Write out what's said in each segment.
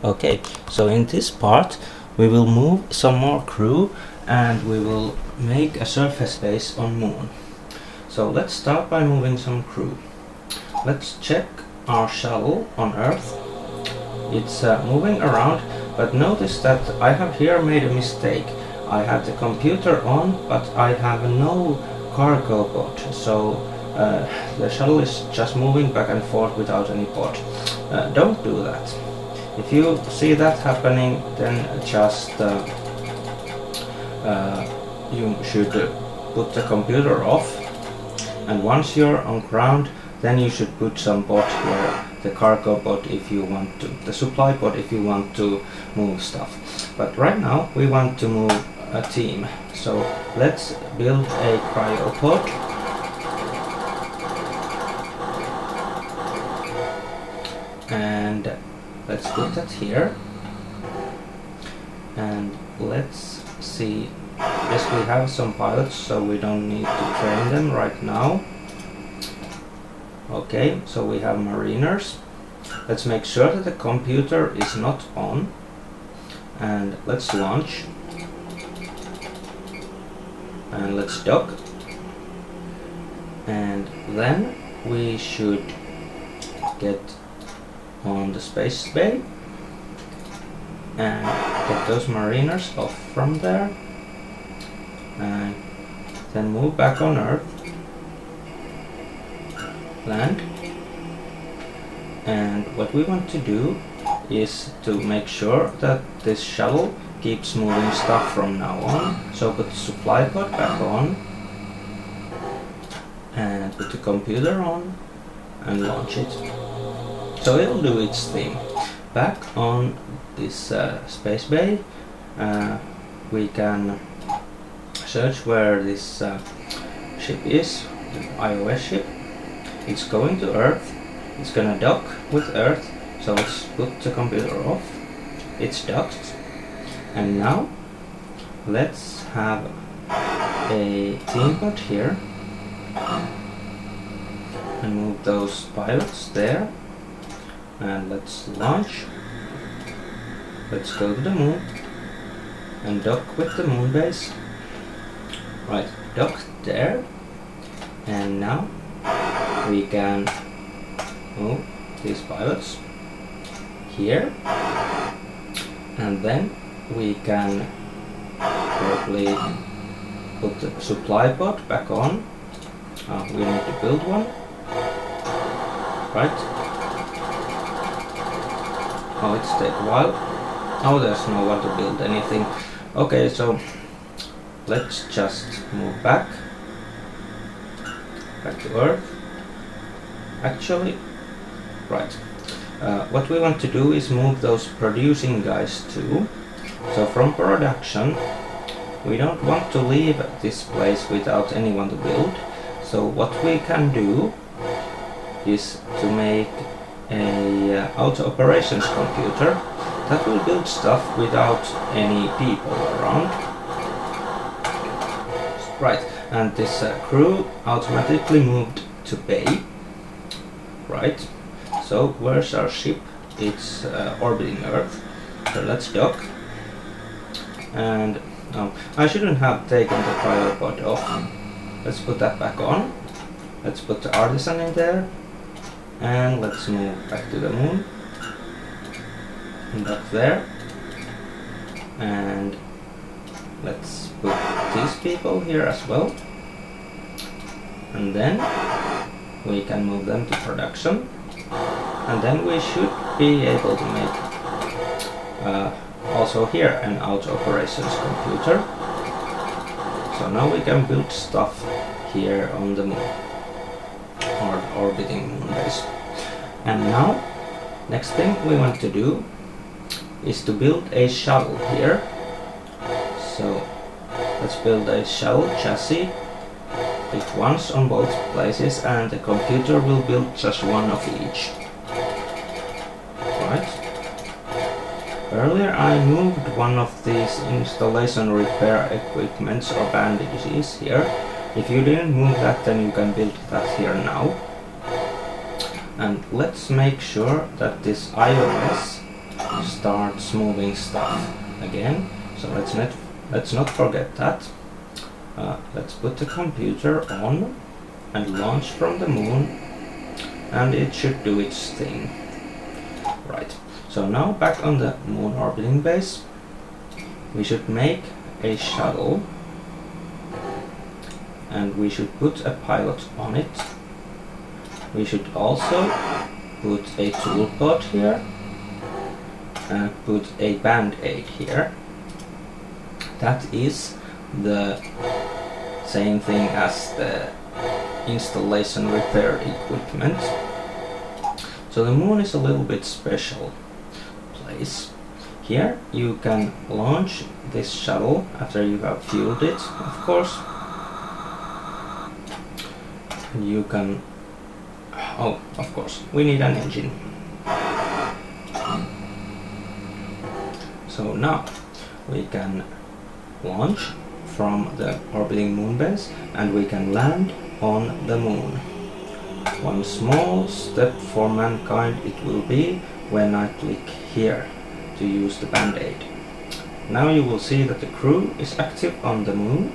Okay, so in this part we will move some more crew and we will make a surface base on Moon. So let's start by moving some crew. Let's check our shuttle on Earth. It's moving around, but notice that I have here made a mistake. I have the computer on, but I have no cargo pod, so the shuttle is just moving back and forth without any pod. Don't do that. If you see that happening, then just you should put the computer off, and once you're on ground, then you should put some pod here, the cargo pod if you want to, the supply pod if you want to move stuff. But right now we want to move a team, so let's build a cryopod. And let's put that here, and let's see. Yes, we have some pilots, so we don't need to train them right now. Okay, so we have mariners. Let's make sure that the computer is not on, and let's launch, and let's dock, and then we should get on the space bay and get those mariners off from there, and then move back on Earth, land. And what we want to do is to make sure that this shuttle keeps moving stuff from now on, so put the supply pod back on and put the computer on and launch it. So it'll do its thing. Back on this space bay, we can search where this ship is, the iOS ship. It's going to Earth. It's gonna dock with Earth, so let's put the computer off. It's docked. And now let's have a team pod here and move those pilots there. And let's launch. Let's go to the moon and dock with the moon base. Right, dock there. And now we can move these pilots here. And then we can probably put the supply pod back on. We need to build one. Right. Oh, it's take a while. Oh, there's no one to build anything. Okay, so let's just move back to Earth. Actually, right. What we want to do is move those producing guys too. So from production, we don't want to leave this place without anyone to build. So what we can do is to make a auto operations computer that will build stuff without any people around. Right, and this crew automatically moved to bay. Right, so where's our ship? It's orbiting Earth. So let's dock. And no, I shouldn't have taken the cryopod off. Let's put that back on. Let's put the artisan in there. And let's move back to the moon and dock there, and let's put these people here as well, and then we can move them to production, and then we should be able to make also here an auto operations computer. So now we can build stuff here on the moon, or orbiting moon base. And now, next thing we want to do is to build a shuttle here. So let's build a shuttle chassis. Pick ones on both places, and the computer will build just one of each. Right. Earlier I moved one of these installation repair equipments or bandages here. If you didn't move that, then you can build that here now. And let's make sure that this iOS starts moving stuff again. So let's not forget that. Let's put the computer on and launch from the moon, and it should do its thing. Right. So now back on the moon orbiting base, we should make a shuttle, and we should put a pilot on it. We should also put a tool pod here and put a band-aid here. That is the same thing as the installation repair equipment. So the moon is a little bit special place. Here you can launch this shuttle after you have fueled it, of course. You can... oh, of course, we need an engine. So now we can launch from the orbiting moon base and we can land on the moon. One small step for mankind it will be when I click here to use the band-aid. Now you will see that the crew is active on the moon,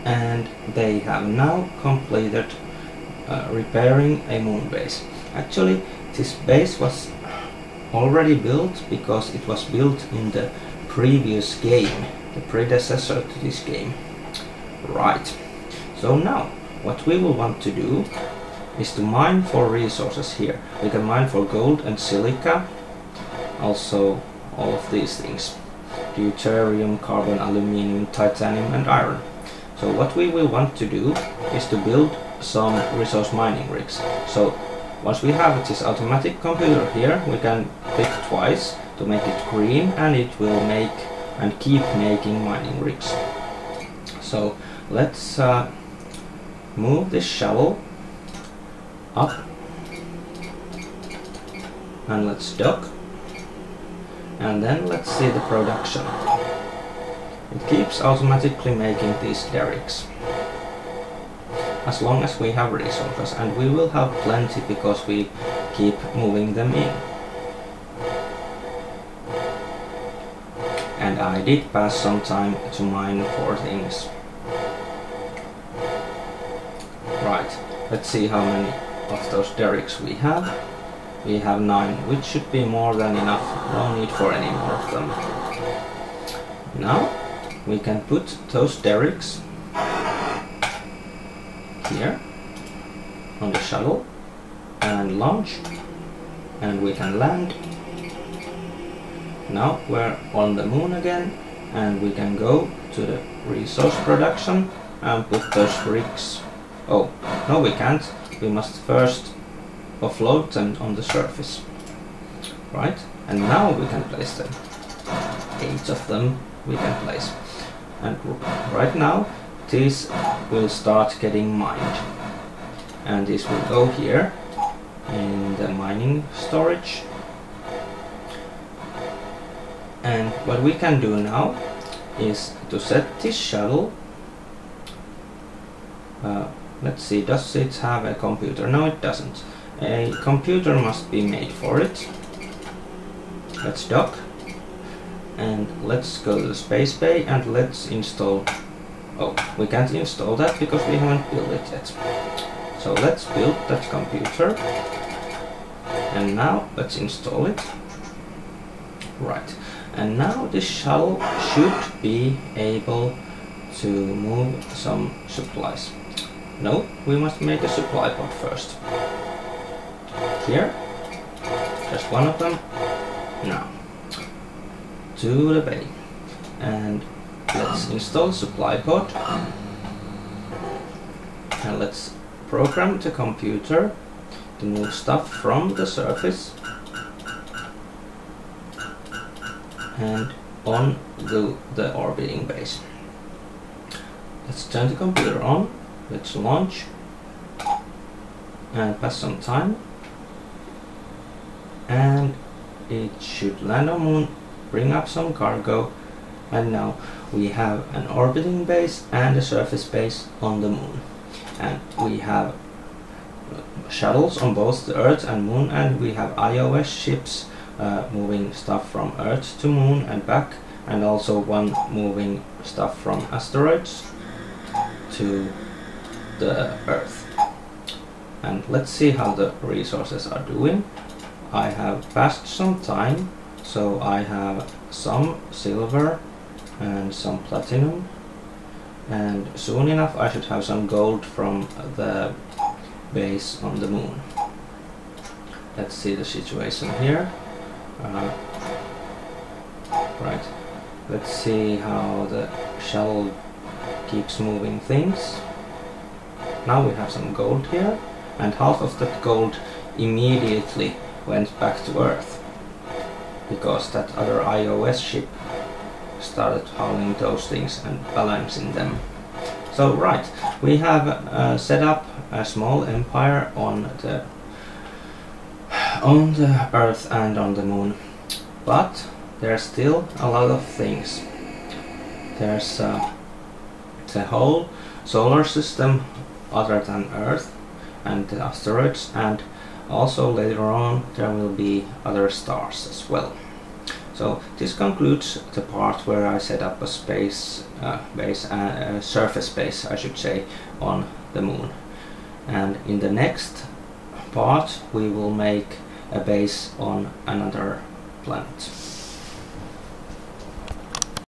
and they have now completed repairing a moon base. Actually, this base was already built because it was built in the previous game, the predecessor to this game. Right. So now what we will want to do is to mine for resources here. We can mine for gold and silica, also all of these things: deuterium, carbon, aluminium, titanium and iron. So what we will want to do is to build some resource mining rigs. So once we have this automatic computer here, we can click twice to make it green, and it will make and keep making mining rigs. So let's move this shovel up and let's dock, and then let's see the production. It keeps automatically making these derricks as long as we have resources, and we will have plenty because we keep moving them in. And I did pass some time to mine for things. Right, let's see how many of those derricks we have. We have 9, which should be more than enough. No need for any more of them. Now we can put those derricks here on the shuttle and launch, and we can land. Now we're on the moon again, and we can go to the resource production and put those rigs. Oh, no, we can't. We must first offload them on the surface. Right, and now we can place them. 8 of them we can place. And right now these will start getting mined, and this will go here in the mining storage. And what we can do now is to set this shuttle. Let's see, does it have a computer? No, it doesn't. A computer must be made for it. Let's dock, and let's go to the space bay and let's install... oh, we can't install that because we haven't built it yet. So let's build that computer, and now let's install it. Right, and now this shuttle should be able to move some supplies. No, we must make a supply pod first. Here, just one of them. Now, to the bay, and let's install supply pod, and let's program the computer to move stuff from the surface and on the orbiting base. Let's turn the computer on, let's launch and pass some time, and it should land on moon, bring up some cargo, and now we have an orbiting base and a surface base on the moon. And we have shuttles on both the Earth and Moon, and we have iOS ships moving stuff from Earth to Moon and back, and also one moving stuff from asteroids to the Earth. And let's see how the resources are doing. I have passed some time, so I have some silver and some platinum, and soon enough I should have some gold from the base on the Moon. Let's see the situation here. Right, let's see how the shuttle keeps moving things. Now we have some gold here, and half of that gold immediately went back to Earth because that other iOS ship started hauling those things and balancing them. So right, we have set up a small empire on the Earth and on the Moon, but there's still a lot of things. There's the whole solar system other than Earth and the asteroids, and also later on there will be other stars as well. So this concludes the part where I set up a space base, surface base I should say, on the Moon. And in the next part we will make a base on another planet.